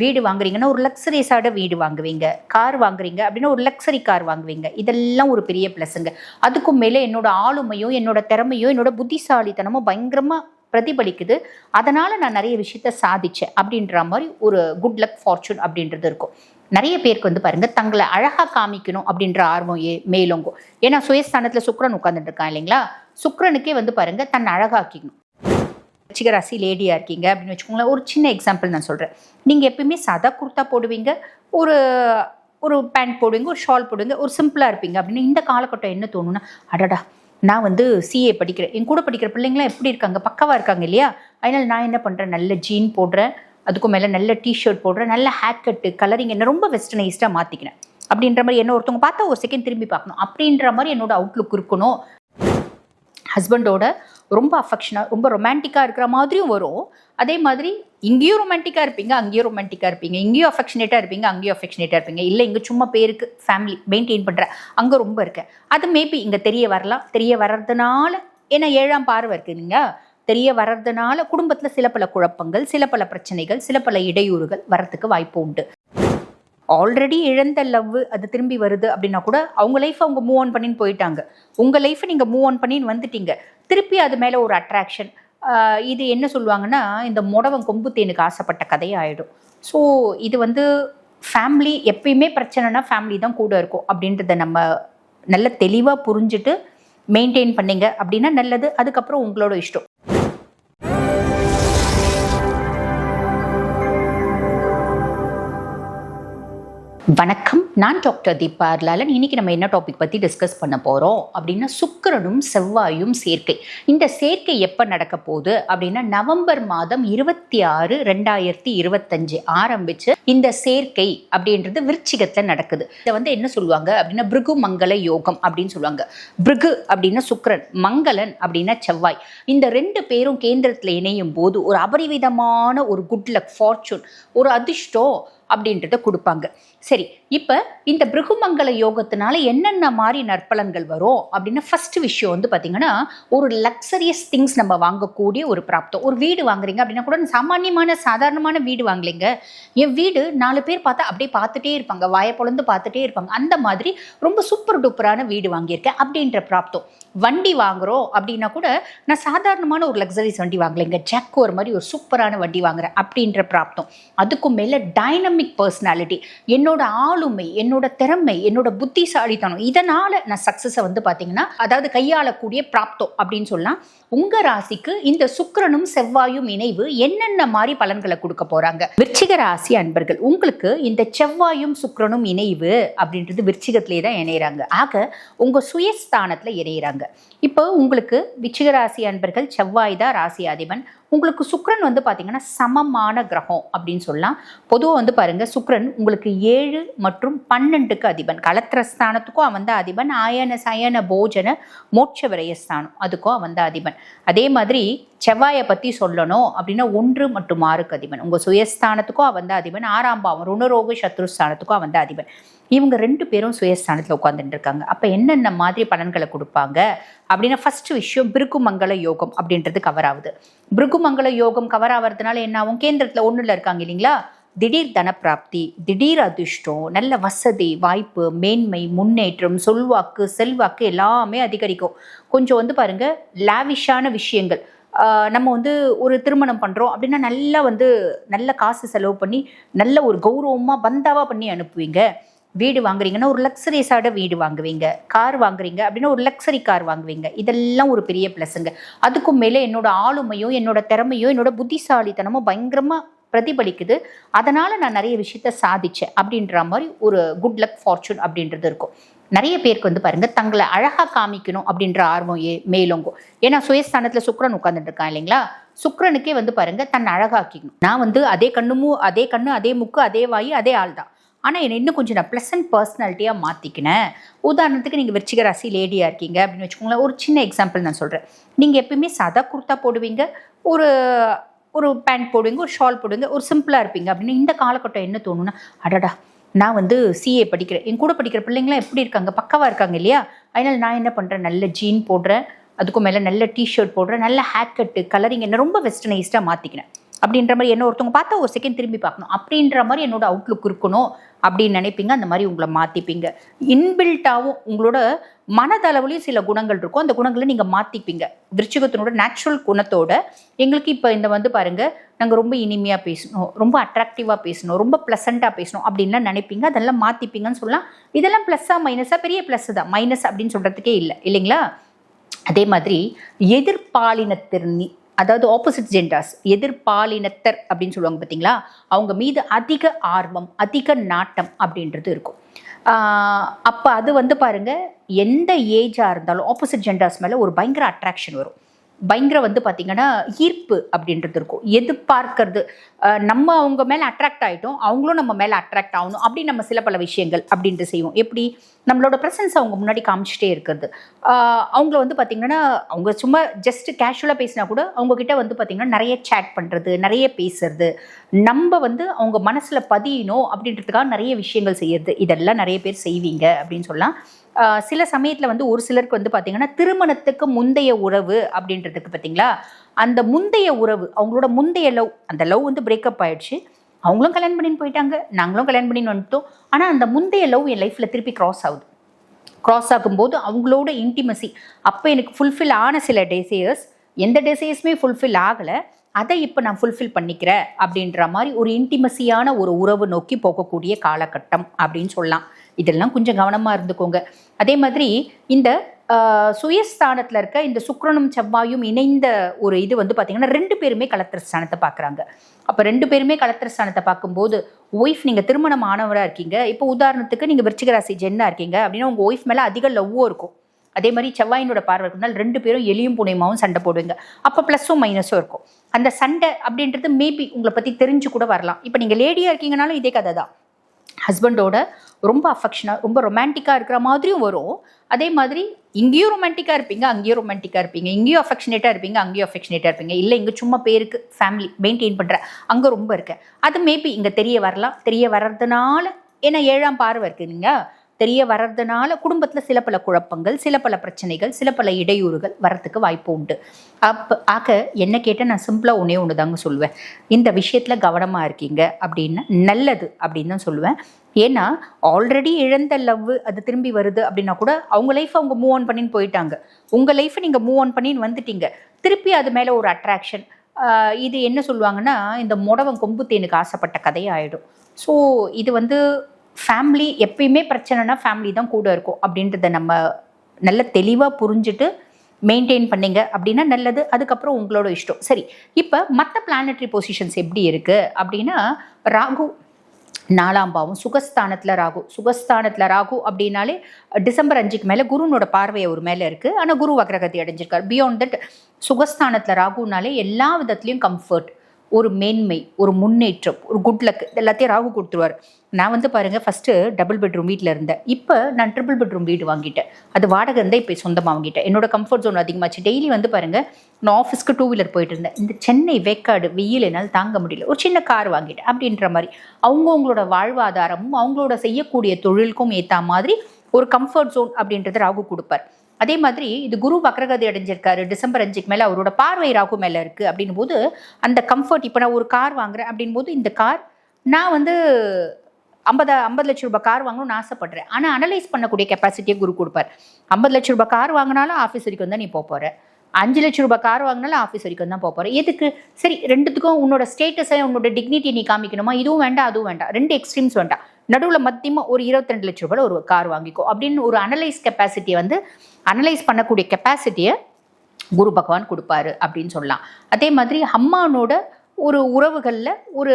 வீடு வாங்குறீங்கன்னா ஒரு லக்ஸரிஸான வீடு வாங்குவீங்க, கார் வாங்குறீங்க அப்படின்னா ஒரு லக்ஸரி கார் வாங்குவீங்க. இதெல்லாம் ஒரு பெரிய ப்ளஸ்ஸுங்க. அதுக்கும் மேலே என்னோட ஆளுமையும் என்னோட திறமையும் என்னோட புத்திசாலித்தனமும் பயங்கரமா பிரதிபலிக்குது. அதனால நான் நிறைய விஷயத்த சாதிச்சேன் அப்படின்ற மாதிரி ஒரு குட் லக் ஃபார்ச்சூன் அப்படின்றது இருக்கும். நிறைய பேருக்கு வந்து பாருங்க தங்களை அழகா காமிக்கணும் அப்படின்ற ஆர்வம் மேலோங்கும். ஏன்னா சுயஸ்தானத்துல சுக்கிரன் உட்கார்ந்துட்டு இருக்கான் இல்லைங்களா? சுக்கிரனுக்கே வந்து பாருங்க தன்னை அழகாக்கிக்கணும். விருச்சிக ராசி லேடியா இருக்கீங்க அப்படின்னு வச்சுக்கோங்களேன். ஒரு சின்ன எக்ஸாம்பிள் நான் சொல்றேன். நீங்க எப்பயுமே சாதா குர்த்தா போடுவீங்க, ஒரு ஒரு பேண்ட் போடுவீங்க, ஒரு ஷால் போடுவீங்க, ஒரு சிம்பிளா இருப்பீங்க அப்படின்னு இந்த காலகட்டம் என்ன தோணுன்னா, அடடா நான் வந்து சிஏ படிக்கிறேன், என் கூட படிக்கிற பிள்ளைங்களாம் எப்படி இருக்காங்க, பக்கவா இருக்காங்க இல்லையா? அதனால நான் என்ன பண்றேன், நல்ல ஜீன் போடுறேன், அதுக்கும் மேலே நல்ல டிஷர்ட் போடுறேன், நல்ல ஹேர் கட்டு கலரிங் என்ன ரொம்ப வெஸ்டர்னைஸ்டாக மாற்றிக்கிறேன் அப்படின்ற மாதிரி என்ன ஒருத்தவங்க பார்த்தா ஒரு செகண்ட் திரும்பி பார்க்கணும் அப்படின்ற மாதிரி என்னோட அவுட்லுக் இருக்கணும். ஹஸ்பண்டோட ரொம்ப அஃபெக்ஷனாக ரொம்ப ரொமான்டிக்காக இருக்கிற மாதிரியும் வரும். அதே மாதிரி இங்கேயும் ரொமான்டிக்காக இருப்பீங்க, அங்கேயும் ரொமான்டிக்காக இருப்பீங்க, இங்கேயும் அஃபெக்ஷனேட்டாக இருப்பீங்க, அங்கேயும் அஃபெக்ஷனேட்டாக இருப்பீங்க. இல்லை இங்கே சும்மா பேருக்கு ஃபேமிலி மெயின்டைன் பண்ணுறேன், அங்கே ரொம்ப இருக்கேன். அது மேபி இங்கே தெரிய வரலாம். தெரிய வர்றதுனால ஏன்னா 7ஆம் பார்வை இருக்குதுங்க, தெரிய வர்றதுனால குடும்பத்தில் சில பல குழப்பங்கள், சில பல பிரச்சனைகள், சில பல இடையூறுகள் வரத்துக்கு வாய்ப்பு உண்டு. ஆல்ரெடி இழந்த லவ் அது திரும்பி வருது அப்படின்னா கூட அவங்க லைஃப் அவங்க மூவ் ஆன் பண்ணின்னு போயிட்டாங்க. உங்கள் லைஃப்பை நீங்கள் மூவ் ஆன் பண்ணின்னு வந்துட்டீங்க. திருப்பி அது மேலே ஒரு அட்ராக்ஷன். இது என்ன சொல்லுவாங்கன்னா, இந்த முடவன் கொம்பு தேனுக்கு ஆசைப்பட்ட கதையாகிடும். ஸோ இது வந்து ஃபேமிலி எப்பயுமே பிரச்சனைனா ஃபேமிலி தான் கூட இருக்கும் அப்படின்றத நம்ம நல்ல தெளிவாக புரிஞ்சுட்டு மெயின்டைன் பண்ணீங்க அப்படின்னா நல்லது. அதுக்கப்புறம் உங்களோட இஷ்டம். வணக்கம், நான் டாக்டர் தீபா அர்லாலன். இன்னைக்கு நம்ம என்ன டாபிக் பற்றி டிஸ்கஸ் பண்ண போகிறோம் அப்படின்னா, சுக்கிரனும் செவ்வாயும் சேர்க்கை. இந்த சேர்க்கை எப்போ நடக்க போகுது அப்படின்னா, நவம்பர் மாதம் 26, 2025 ஆரம்பிச்சு இந்த சேர்க்கை அப்படின்றது விருச்சிகத்தில் நடக்குது. இதை வந்து என்ன சொல்லுவாங்க அப்படின்னா, பிருகு மங்கள யோகம் அப்படின்னு சொல்லுவாங்க. பிருகு அப்படின்னா சுக்கிரன், மங்களன் அப்படின்னா செவ்வாய். இந்த ரெண்டு பேரும் கேந்திரத்தில் இணையும் போது ஒரு அபரிவிதமான ஒரு குட் லக் ஃபார்ச்சூன், ஒரு அதிர்ஷ்டம் அப்படின்றத கொடுப்பாங்க. சரி, இப்போ இந்த பிருகுமங்கல யோகத்தினால என்னென்ன மாதிரி நற்பலன்கள் வரும் அப்படின்னா, ஃபர்ஸ்ட் விஷயம் வந்து பார்த்தீங்கன்னா, ஒரு லக்ஸரியஸ் திங்ஸ் நம்ம வாங்கக்கூடிய ஒரு பிராப்தம். ஒரு வீடு வாங்குறீங்க அப்படின்னா கூட சாமானியமான சாதாரணமான வீடு வாங்கலைங்க, என் வீடு 4 பேர் பார்த்தா அப்படியே பார்த்துட்டே இருப்பாங்க, வாயை பொழந்து பார்த்துட்டே இருப்பாங்க, அந்த மாதிரி ரொம்ப சூப்பர் டூப்பரான வீடு வாங்கியிருக்கேன் அப்படின்ற பிராப்தம். வண்டி வாங்குறோம் அப்படின்னா கூட நான் சாதாரணமான ஒரு லக்ஸரிஸ் வண்டி வாங்கலைங்க, ஜாக்கோர் மாதிரி ஒரு சூப்பரான வண்டி வாங்குறேன் அப்படின்ற பிராப்தம். அதுக்கும் மேலே டைனமிக் பர்சனாலிட்டி, என்னோட ஆளுமை, என்னோட திறமை, என்னோட புத்திசாலித்தனம், இதனால நான் சக்சஸை வந்து பார்த்தீங்கன்னா அதாவது கையாளக்கூடிய பிராப்தம் அப்படின்னு சொல்லலாம். உங்க ராசிக்கு இந்த சுக்கிரனும் செவ்வாயும் இணைவு என்னென்ன மாதிரி பலன்களை கொடுக்க போறாங்க? விருச்சிக ராசி அன்பர்கள், உங்களுக்கு இந்த செவ்வாயும் சுக்கிரனும் இணைவு அப்படின்றது விருச்சிகத்திலே தான் இணையறாங்க. ஆக உங்க சுயஸ்தானத்துல இணையறாங்க. இப்போ உங்களுக்கு விருச்சிக ராசி அன்பர்கள், செவ்வாய் தான் ராசி அதிபன். உங்களுக்கு சுக்கிரன் வந்து பார்த்தீங்கன்னா சமமான கிரகம் அப்படின்னு சொல்லலாம். பொதுவாக வந்து பாருங்க, சுக்கிரன் உங்களுக்கு 7 மற்றும் 12க்கு அதிபன். கலத்திரஸ்தானத்துக்கும் அவன் தான் அதிபன். ஆயன சயன போஜன மோட்ச விரயஸ்தானம் அதுக்கும் அவன் தான் அதிபன். அதே மாதிரி செவ்வாயை பற்றி சொல்லணும் அப்படின்னா 1 மற்றும் 6க்கு அதிபன். உங்கள் சுயஸ்தானத்துக்கும் அவன் தான் அதிபன். 6ஆம் பாவம் ருணரோக சத்ருஸ்தானத்துக்கும் அவன் தான் அதிபன். இவங்க 2 பேரும் சுயஸ்தானத்தில் உட்காந்துட்டு இருக்காங்க. அப்போ என்னென்ன மாதிரி பலன்களை கொடுப்பாங்க அப்படின்னா, ஃபர்ஸ்ட் விஷயம் பிருகுமங்கல யோகம் அப்படின்றது கவர் ஆகுது. பிருகுமங்கல யோகம் கவர் ஆகிறதுனால என்ன ஆகும்? கேந்திரத்தில் 1ல் இருக்காங்க இல்லைங்களா, திடீர் தனப்பிராப்தி, திடீர் அதிர்ஷ்டம், நல்ல வசதி வாய்ப்பு, மேன்மை, முன்னேற்றம், சொல்வாக்கு, செல்வாக்கு எல்லாமே அதிகரிக்கும். கொஞ்சம் வந்து பாருங்க, லாவிஷான விஷயங்கள். நம்ம வந்து ஒரு திருமணம் பண்ணுறோம் அப்படின்னா நல்லா வந்து நல்ல காசு செலவு பண்ணி நல்ல ஒரு கௌரவமாக பந்தாவாக பண்ணி அனுப்புவீங்க. வீடு வாங்குறீங்கன்னா ஒரு லக்ஸரிஸான வீடு வாங்குவீங்க, கார் வாங்குறீங்க அப்படின்னா ஒரு லக்ஸரி கார் வாங்குவீங்க. இதெல்லாம் ஒரு பெரிய ப்ளஸ்ஸுங்க. அதுக்கும் மேலே என்னோட ஆளுமையும் என்னோட திறமையும் என்னோட புத்திசாலித்தனமும் பயங்கரமாக பிரதிபலிக்குது. அதனால நான் நிறைய விஷயத்த சாதிச்சேன் அப்படின்ற மாதிரி ஒரு குட் லக் ஃபார்ச்சூன் அப்படின்றது இருக்கும். நிறைய பேருக்கு வந்து பாருங்க தங்களை அழகா காமிக்கணும் அப்படின்ற ஆர்வம் மேலோங்கும். ஏன்னா சுயஸ்தானத்துல சுக்கிரன் உட்கார்ந்துட்டு இருக்கான் இல்லைங்களா? சுக்கிரனுக்கே வந்து பாருங்க தன்னை அழகாக்கிக்கணும். நான் வந்து அதே கண்ணு அதே முக்கு அதே வாயு அதே ஆள் தான், ஆனால் என்னை இன்னும் கொஞ்சம் நான் ப்ளசன்ட் பர்சனாலிட்டியாக மாற்றிக்கினேன். உதாரணத்துக்கு நீங்கள் விருச்சிக ராசி லேடியாக இருக்கீங்க அப்படின்னு வச்சுக்கோங்களேன். ஒரு சின்ன எக்ஸாம்பிள் நான் சொல்கிறேன். நீங்கள் எப்பயுமே சாதா குர்த்தா போடுவீங்க, ஒரு ஒரு பேண்ட் போடுவீங்க, ஒரு ஷால் போடுவீங்க, ஒரு சிம்பிளாக இருப்பீங்க அப்படின்னு இந்த காலகட்டம் என்ன தோணுன்னா, அடடா நான் வந்து சிஏ படிக்கிறேன், என் கூட படிக்கிற பிள்ளைங்களாம் எப்படி இருக்காங்க, பக்கவாக இருக்காங்க இல்லையா? அதனால் நான் என்ன பண்ணுறேன், நல்ல ஜீன் போடுறேன், அதுக்கும் மேலே நல்ல டிஷர்ட் போடுறேன், நல்ல ஹேர் கட்டு கலரிங் என்ன ரொம்ப வெஸ்டர்னைஸ்டாக மாற்றிக்கிறேன் அப்படின்ற மாதிரி என்ன ஒருத்தவங்க பார்த்தா ஒரு செகண்ட் திரும்பி பார்க்கணும் அப்படின்ற மாதிரி என்னோட அவுட்லுக் இருக்கணும் அப்படின்னு நினைப்பீங்க. அந்த மாதிரி உங்களை மாற்றிப்பீங்க. இன்பில்ட்டாகவும் உங்களோட மனதளவுலையும் சில குணங்கள் இருக்கும். அந்த குணங்களை நீங்கள் மாற்றிப்பீங்க. விருச்சிகத்தினோட நேச்சுரல் குணத்தோட எங்களுக்கு இப்போ இந்த வந்து பாருங்கள், நாங்கள் ரொம்ப இனிமையாக பேசணும், ரொம்ப அட்ராக்டிவாக பேசணும், ரொம்ப ப்ளசண்ட்டாக பேசணும் அப்படின்லாம் நினைப்பீங்க. அதெல்லாம் மாற்றிப்பீங்கன்னு சொல்லலாம். இதெல்லாம் ப்ளஸ்ஸாக மைனஸாக? பெரிய ப்ளஸ் தான், மைனஸ் அப்படின்னு சொல்கிறதுக்கே இல்லை இல்லைங்களா? அதே மாதிரி எதிர்பாலினத்திறனி, அதாவது ஆப்போசிட் ஜெண்டர்ஸ், எதிர்பாலினத்தர் அப்படின்னு சொல்லுவாங்க பார்த்தீங்களா, அவங்க மீது அதிக ஆர்வம், அதிக நாட்டம் அப்படின்றது இருக்கும். அப்போ அது வந்து பாருங்கள், எந்த ஏஜாக இருந்தாலும் ஆப்போசிட் ஜெண்டர்ஸ் மேலே ஒரு பயங்கர அட்ராக்ஷன் வரும். பயங்கர வந்து பார்த்திங்கன்னா ஈர்ப்பு அப்படின்றது இருக்கும். எதிர்பார்க்கறது, நம்ம அவங்க மேலே அட்ராக்ட் ஆகிட்டோம், அவங்களும் நம்ம மேலே அட்ராக்ட் ஆகணும் அப்படி நம்ம சில பல விஷயங்கள் அப்படின்ட்டு செய்வோம். எப்படி நம்மளோட ப்ரெசன்ஸ் அவங்க முன்னாடி காமிச்சிட்டே இருக்கிறது. அவங்கள வந்து பார்த்திங்கன்னா அவங்க சும்மா ஜஸ்ட் கேஷுவலாக பேசினா கூட அவங்கக்கிட்ட வந்து பார்த்திங்கன்னா நிறைய சேட் பண்ணுறது, நிறைய பேசுறது, நம்ம வந்து அவங்க மனசில் பதியணும் அப்படின்றதுக்காக நிறைய விஷயங்கள் செய்யறது, இதெல்லாம் நிறைய பேர் செய்வீங்க அப்படின்னு சொல்லலாம். சில சமயத்தில் வந்து ஒரு சிலருக்கு வந்து பார்த்திங்கன்னா திருமணத்துக்கு முந்தைய உறவு அப்படின்றதுக்கு பார்த்தீங்களா, அந்த முந்தைய உறவு, அவங்களோட முந்தைய லவ், அந்த லவ் வந்து பிரேக்கப் ஆகிடுச்சு, அவங்களும் கல்யாணம் பண்ணின்னு போயிட்டாங்க, நாங்களும் கல்யாணம் பண்ணின்னு வந்துட்டோம். ஆனால் அந்த முந்தைய லவ் என் லைஃப்பில் திருப்பி க்ராஸ் ஆகுது. க்ராஸ் ஆகும்போது அவங்களோட இன்டிமசி அப்போ எனக்கு ஃபுல்ஃபில் ஆன சில டெசையர்ஸ், எந்த டெசையர்ஸுமே ஃபுல்ஃபில் ஆகலை, அதை இப்போ நான் ஃபுல்ஃபில் பண்ணிக்கிறேன் அப்படின்ற மாதிரி ஒரு இன்டிமசியான ஒரு உறவு நோக்கி போகக்கூடிய காலகட்டம் அப்படின்னு சொல்லலாம். இதெல்லாம் கொஞ்சம் கவனமாக இருந்துக்கோங்க. அதே மாதிரி இந்த சுயஸ்தானத்தில் இருக்க இந்த சுக்கிரனும் செவ்வாயும் இணைந்த ஒரு இது வந்து பார்த்திங்கன்னா 2 பேருமே களத்திர ஸ்தானத்தை பார்க்குறாங்க. அப்போ 2 பேருமே களத்திர ஸ்தானத்தை பார்க்கும்போது ஒய்ஃப், நீங்கள் திருமணம் ஆனவராக இருக்கீங்க, இப்போ உதாரணத்துக்கு நீங்கள் விருச்சிக ராசி ஜென்னாக இருக்கீங்க அப்படின்னா உங்கள் ஒய்ஃப் மேலே அதிக லவ்வும் இருக்கும். அதே மாதிரி செவ்வாயினோட பார்வை இருந்தால் 2 பேரும் எலியும் புனையமாவும் சண்டை போடுவீங்க. அப்போ ப்ளஸ்ஸும் மைனஸும் இருக்கும். அந்த சண்டை அப்படின்றது மேபி உங்களை பற்றி தெரிஞ்சு கூட வரலாம். இப்போ நீங்கள் லேடியாக இருக்கீங்கனாலும் இதே கதை தான். ஹஸ்பண்டோட ரொம்ப அஃபெக்ஷனாக, ரொம்ப ரொமான்டிக்காக இருக்கிற மாதிரியும் வரும். அதே மாதிரி இங்கேயும் ரொமான்டிக்காக இருப்பீங்க, அங்கேயும் ரொமான்டிக்காக இருப்பீங்க, இங்கேயும் அஃபெக்ஷனேட்டாக இருப்பீங்க, அங்கேயும் அஃபெக்ஷனேட்டாக இருப்பீங்க. இல்லை இங்கே சும்மா பேருக்கு ஃபேமிலி மெயின்டைன் பண்ணுற, அங்கே ரொம்ப இருக்கேன், அது மேபி இங்கே தெரிய வரலாம். தெரிய வர்றதுனால, ஏன்னா 7ஆம் பார்வை இருக்குதுங்க, தெரிய வர்றதுனால குடும்பத்தில் சில பல குழப்பங்கள், சில பல பிரச்சனைகள், சில பல இடையூறுகள் வர்றதுக்கு வாய்ப்பு உண்டு. ஆக என்ன கேட்டால் நான் சிம்பிளாக ஒன்று தாங்க சொல்லுவேன், இந்த விஷயத்தில் கவனமாக இருக்கீங்க அப்படின்னா நல்லது அப்படின்னு தான் சொல்லுவேன். ஏன்னா ஆல்ரெடி இழந்த லவ் அது திரும்பி வருது அப்படின்னா கூட அவங்க லைஃப் அவங்க மூவ் ஆன் பண்ணின்னு போயிட்டாங்க. உங்கள் லைஃப்பை நீங்கள் மூவ் ஆன் பண்ணின்னு வந்துட்டீங்க, திருப்பி அது மேலே ஒரு அட்ராக்ஷன். இது என்ன சொல்லுவாங்கன்னா, இந்த முடவன் கொம்பு தேனுக்கு ஆசைப்பட்ட கதையாயிடும். ஸோ இது வந்து ஃபேமிலி எப்பயுமே பிரச்சனைனா ஃபேமிலி தான் கூட இருக்கும் அப்படின்றத நம்ம நல்ல தெளிவாக புரிஞ்சுட்டு மெயின்டைன் பண்ணிங்க அப்படின்னா நல்லது. அதுக்கப்புறம் உங்களோட இஷ்டம். சரி, இப்போ மற்ற பிளானட்ரி பொசிஷன்ஸ் எப்படி இருக்குது அப்படின்னா, ராகு 4ஆம் பாவம் சுகஸ்தானத்தில் ராகு. சுகஸ்தானத்தில் ராகு அப்படின்னாலே டிசம்பர் 5க்கு மேலே குருனோட பார்வை ஒரு மேலே இருக்குது. ஆனால் குரு வக்ரகதி அடைஞ்சிருக்கார். பியாண்ட் தட் சுகஸ்தானத்தில் ராகுனாலே எல்லா விதத்துலேயும் கம்ஃபர்ட், ஒரு மேன்மை, ஒரு முன்னேற்றம், ஒரு குட் லக், எல்லாத்தையும் ராகு கொடுத்துருவார். நான் வந்து பாருங்கள், ஃபஸ்ட்டு டபுள் பெட்ரூம் வீட்டில் இருந்தேன், இப்போ நான் ட்ரிபிள் பெட்ரூம் வீடு வாங்கிட்டேன். அது வாடகை இருந்தால் இப்போ சொந்தமாக வாங்கிட்டேன். என்னோட கம்ஃபர்ட் ஜோன் அதிகமாச்சு. டெய்லி வந்து பாருங்கள், நான் ஆஃபீஸ்க்கு 2 வீலர் போயிட்டு இருந்தேன். இந்த சென்னை வேக்காடு வெயில் என்னால் தாங்க முடியல, ஒரு சின்ன கார் வாங்கிட்டேன் அப்படின்ற மாதிரி அவங்கவுங்களோட வாழ்வாதாரமும் அவங்களோட செய்யக்கூடிய தொழிலுக்கும் ஏற்ற மாதிரி ஒரு கம்ஃபர்ட் ஜோன் அப்படின்றத ராகு கொடுப்பார். அதே மாதிரி இது குரு வக்ரகதி அடைஞ்சிருக்காரு, டிசம்பர் 5க்கு மேலே அவரோட பார்வை ராகு மேலே இருக்குது அப்படின் போது அந்த கம்ஃபர்ட். இப்போ நான் ஒரு கார் வாங்குறேன் அப்படின் போது இந்த கார் நான் வந்து 50 லட்ச ரூபாய் கார் வாங்கணும்னு ஆசைப்படுறேன். ஆனால் அனலைஸ் பண்ணக்கூடிய கெப்பாசிட்டியை குரு கொடுப்பார். 50 லட்ச ரூபாய் கார் வாங்கினாலும் ஆஃபீஸ் வரைக்கும் தான் நீ போகிற, 5 லட்ச ரூபாய் கார் வாங்கினாலும் ஆஃபீஸ் வரைக்கும் தான் போகிற. எதுக்கு? சரி, ரெண்டுத்துக்கும் உன்னோட ஸ்டேட்டஸை, உன்னோட டிக்னிட்டி நீ காமிக்கணுமா? இதுவும் வேண்டாம் அதுவும் வேண்டாம், 2 எக்ஸ்ட்ரீம்ஸ் வேண்டாம், நடுவில் மத்தியமாக ஒரு 22 லட்ச ரூபாயில் ஒரு கார் வாங்கிக்கோ அப்படின்னு ஒரு அனலைஸ் கெப்பாசிட்டியை வந்து அனலைஸ் பண்ணக்கூடிய கெப்பாசிட்டியை குரு பகவான் கொடுப்பாரு அப்படின்னு சொல்லலாம். அதே மாதிரி அம்மானோட ஒரு உறவுகளில் ஒரு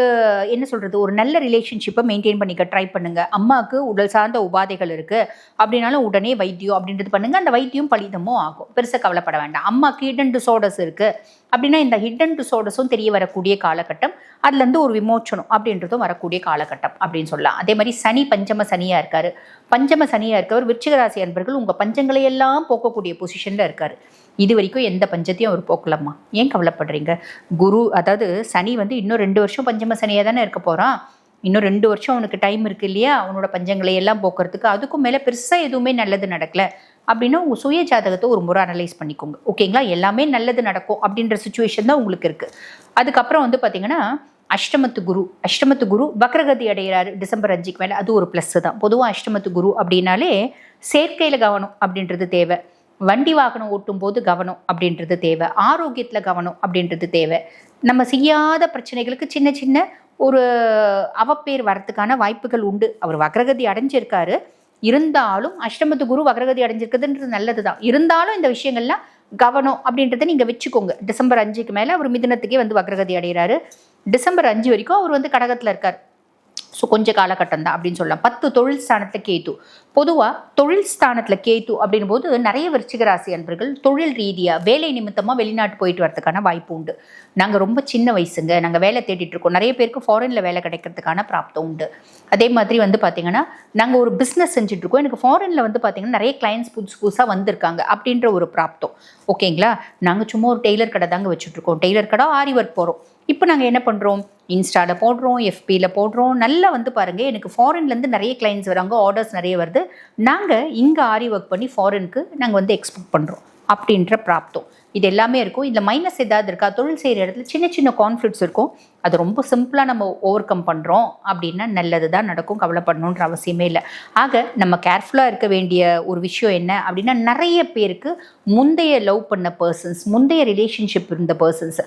என்ன சொல்கிறது, ஒரு நல்ல ரிலேஷன்ஷிப்பை மெயின்டைன் பண்ணிக்க ட்ரை பண்ணுங்கள். அம்மாவுக்கு உடல் சார்ந்த உபாதைகள் இருக்குது அப்படின்னாலும் உடனே வைத்தியம் அப்படின்றது பண்ணுங்கள். அந்த வைத்தியம் பலிதமும் ஆகும், பெருசாக கவலைப்பட வேண்டாம். அம்மாவுக்கு ஹிடன் டிஸார்டர்ஸ் இருக்குது அப்படின்னா இந்த ஹிடன் டிஸார்டர்ஸும் தெரிய வரக்கூடிய காலகட்டம், அதுலேருந்து ஒரு விமோச்சனம் அப்படின்றதும் வரக்கூடிய காலகட்டம் அப்படின்னு சொல்லலாம். அதே மாதிரி சனி பஞ்சம சனியாக இருக்கார். பஞ்சம சனியாக இருக்கவர் விருச்சிக ராசி அன்பர்கள் உங்கள் பஞ்சங்களை எல்லாம் போக்கக்கூடிய பொசிஷனில் இருக்கார். இது வரைக்கும் எந்த பஞ்சத்தையும் அவர் போக்கலம்மா, ஏன் கவலைப்படுறீங்க? குரு, அதாவது சனி வந்து இன்னும் 2 வருஷம் பஞ்சம சனியாக தானே இருக்க போகிறான். இன்னும் 2 வருஷம் அவனுக்கு டைம் இருக்குது இல்லையா, அவனோட பஞ்சங்களை எல்லாம் போக்குறதுக்கு. அதுக்கும் மேலே பெருசாக எதுவுமே நல்லது நடக்கலை. அப்படின்னா உங்கள் சுய ஜாதகத்தை ஒரு முறை அனலைஸ் பண்ணிக்கோங்க. ஓகேங்களா? எல்லாமே நல்லது நடக்கும் அப்படின்ற சுச்சுவேஷன் தான் உங்களுக்கு இருக்குது. அதுக்கப்புறம் வந்து பார்த்தீங்கன்னா அஷ்டமத்து குரு வக்ரகதி அடைகிறாரு டிசம்பர் 5க்கு மேலே. அது ஒரு ப்ளஸ் தான். பொதுவாக அஷ்டமத்து குரு அப்படின்னாலே சேர்க்கையில் கவனம் அப்படின்றது தேவை, வண்டி வாகனம் ஓட்டும் போது கவனம் அப்படின்றது தேவை, ஆரோக்கியத்தில் கவனம் அப்படின்றது தேவை. நம்ம செய்யாத பிரச்சனைகளுக்கு சின்ன சின்ன ஒரு அவப்பேர் வரத்துக்கான வாய்ப்புகள் உண்டு. அவர் வக்ரகதி அடைஞ்சிருக்காரு, இருந்தாலும் அஷ்டமத்து குரு வக்ரகதி அடைஞ்சிருக்குதுன்றது நல்லது தான். இருந்தாலும் இந்த விஷயங்கள்லாம் கவனம் அப்படின்றத நீங்கள் வச்சுக்கோங்க. டிசம்பர் 5க்கு மேலே அவர் மிதுனத்துக்கே வந்து வக்ரகதி அடைகிறாரு. டிசம்பர் 5 வரைக்கும் அவர் வந்து கடகத்தில் இருக்கார். ஸோ கொஞ்சம் காலகட்டம் தான் அப்படின்னு சொல்லலாம். 10 தொழில் ஸ்தானத்தில் கேத்து. பொதுவாக தொழில் ஸ்தானத்தில் கேத்து அப்படின் போது நிறைய விருச்சிக ராசி அன்பர்கள் தொழில் ரீதியாக வேலை நிமித்தமாக வெளிநாட்டு போயிட்டு வரதுக்கான வாய்ப்பு உண்டு. நாங்கள் ரொம்ப சின்ன வயசுங்க, நாங்கள் வேலை தேடிட்டு இருக்கோம். நிறைய பேருக்கு ஃபாரினில் வேலை கிடைக்கிறதுக்கான பிராப்தம் உண்டு. அதே மாதிரி வந்து பார்த்தீங்கன்னா நாங்கள் ஒரு பிஸ்னஸ் செஞ்சுட்டு இருக்கோம், எனக்கு ஃபாரினில் வந்து பார்த்தீங்கன்னா நிறைய கிளைண்ட்ஸ் புதுசாக வந்திருக்காங்க அப்படின்ற ஒரு பிராப்தம். ஓகேங்களா? நாங்கள் சும்மா ஒரு டெய்லர் கடை தாங்க வச்சுட்ருக்கோம். டெய்லர் கடை ஆரி ஒர்க் போகிறோம். இப்போ நாங்கள் என்ன பண்ணுறோம், இன்ஸ்டாவில் போடுறோம், எஃபியில் போடுறோம். நல்லா வந்து பாருங்கள், எனக்கு ஃபாரின்லேருந்து நிறைய கிளைண்ட்ஸ் வராங்க, ஆர்டர்ஸ் நிறைய வருது. நாங்கள் இங்கே ஆரி ஒர்க் பண்ணி ஃபாரினுக்கு நாங்கள் வந்து எக்ஸ்போர்ட் பண்ணுறோம் அப்படின்ற பிராப்தம். இது எல்லாமே இருக்கும். இதில் மைனஸ் ஏதாவது இருக்கா? தொழில் செய்கிற இடத்துல சின்ன சின்ன கான்ஃப்ளிக்ட்ஸ் இருக்கும். அது ரொம்ப சிம்பிளாக நம்ம ஓவர் கம் பண்ணுறோம் அப்படின்னா நல்லது தான் நடக்கும், கவலைப்படணுன்ற அவசியமே இல்லை. ஆக நம்ம கேர்ஃபுல்லாக இருக்க வேண்டிய ஒரு விஷயம் என்ன அப்படின்னா, நிறைய பேருக்கு முந்தைய லவ் பண்ண பர்சன்ஸ், முந்தைய ரிலேஷன்ஷிப் இருந்த பர்சன்ஸ்,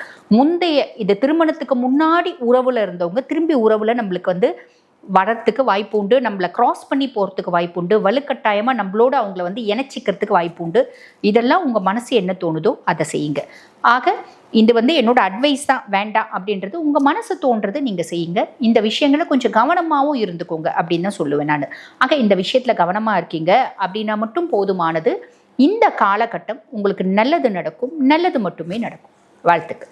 இது திருமணத்துக்கு முன்னாடி உறவில் இருந்தவங்க திரும்பி உறவில் நம்மளுக்கு வந்து வரத்துக்கு வாய்ப்பு உண்டு, நம்மளை கிராஸ் பண்ணி போகிறதுக்கு வாய்ப்பு உண்டு, வலுக்கட்டாயமாக நம்மளோட அவங்கள வந்து இணைச்சிக்கிறதுக்கு வாய்ப்பு உண்டு. இதெல்லாம் உங்கள் மனசு என்ன தோணுதோ அதை செய்யுங்க. ஆக இது வந்து என்னோட அட்வைஸ் தான், வேண்டாம் அப்படின்றது உங்கள் மனசு தோன்றது நீங்கள் செய்யுங்க. இந்த விஷயங்களை கொஞ்சம் கவனமாகவும் இருந்துக்கோங்க அப்படின்னு தான் சொல்லுவேன் நான். ஆக இந்த விஷயத்தில் கவனமாக இருக்கீங்க அப்படின்னா மட்டும் போதுமானது. இந்த காலகட்டம் உங்களுக்கு நல்லது நடக்கும், நல்லது மட்டுமே நடக்கும். வாழ்த்துக்கள்.